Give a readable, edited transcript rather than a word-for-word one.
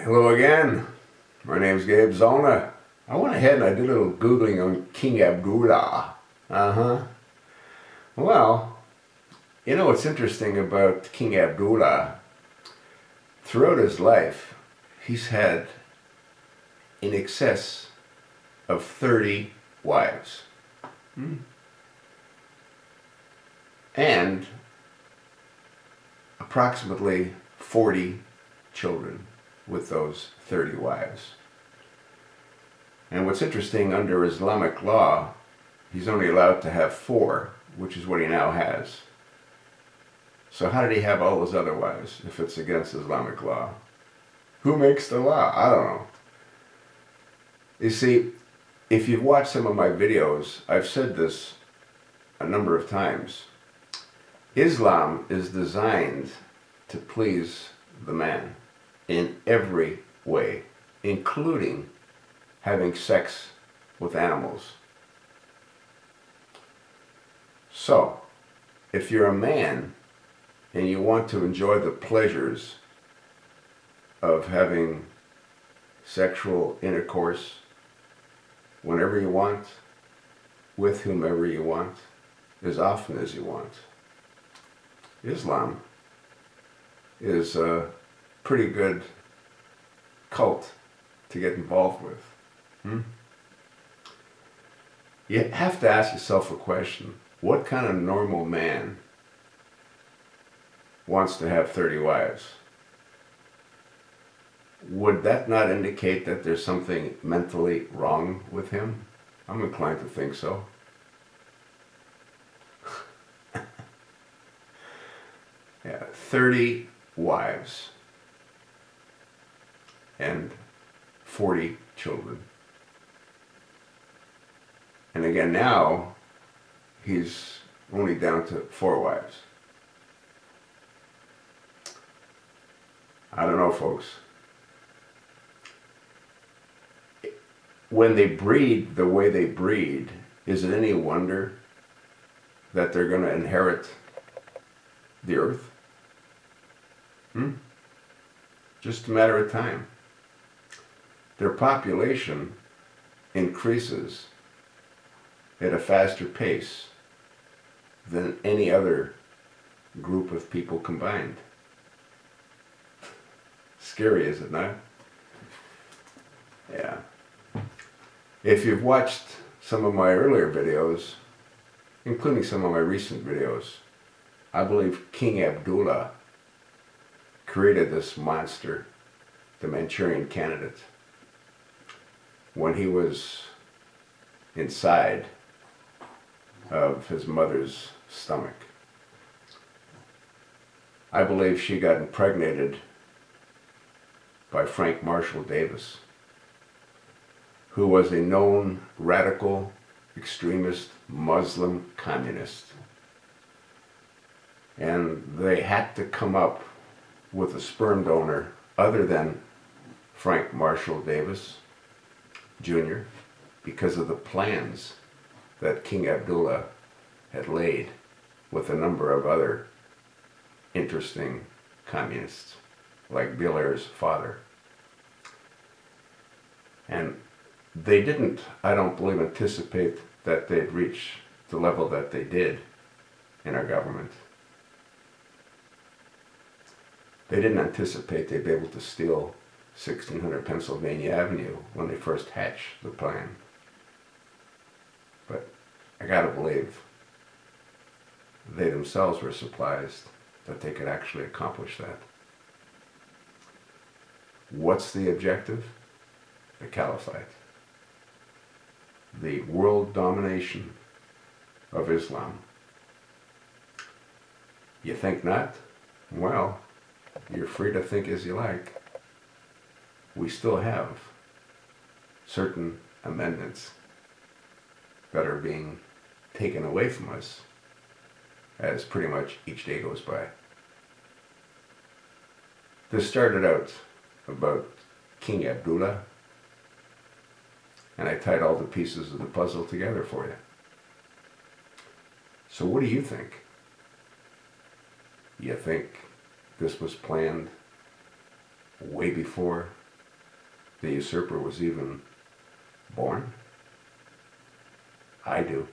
Hello again. My name's Gabe Zona. I went ahead and I did a little Googling on King Abdullah. Well, you know what's interesting about King Abdullah? Throughout his life, he's had in excess of 30 wives. And approximately 40 children with those 30 wives. And what's interesting, under Islamic law, he's only allowed to have 4, which is what he now has. So how did he have all those other wives if it's against Islamic law? Who makes the law? I don't know. You see, if you've watched some of my videos, I've said this a number of times. Islam is designed to please the man in every way, including having sex with animals. So, if you're a man and you want to enjoy the pleasures of having sexual intercourse whenever you want, with whomever you want, as often as you want, Islam is a pretty good cult to get involved with. You have to ask yourself a question. What kind of normal man wants to have 30 wives? Would that not indicate that there's something mentally wrong with him? I'm inclined to think so. Yeah, 30 wives and 40 children. And again, now he's only down to 4 wives. I don't know, folks. When they breed the way they breed, is it any wonder that they're going to inherit the earth? Just a matter of time. Their population increases at a faster pace than any other group of people combined. Scary, is it not? Yeah. If you've watched some of my earlier videos, including some of my recent videos, I believe King Abdullah created this monster, the Manchurian Candidate, when he was inside of his mother's stomach. I believe she got impregnated by Frank Marshall Davis, who was a known radical, extremist, Muslim communist. And they had to come up with a sperm donor other than Frank Marshall Davis Jr. because of the plans that King Abdullah had laid with a number of other interesting communists, like Bilal's father. And they didn't, I don't believe, anticipate that they'd reach the level that they did in our government. They didn't anticipate they'd be able to steal 1600 Pennsylvania Avenue when they first hatched the plan. But I gotta believe they themselves were surprised that they could actually accomplish that. What's the objective? The caliphate. The world domination of Islam. You think not? Well, you're free to think as you like. We still have certain amendments that are being taken away from us as pretty much each day goes by. This started out about King Abdullah, and I tied all the pieces of the puzzle together for you. So what do you think? You think this was planned way before the usurper was even born? I do.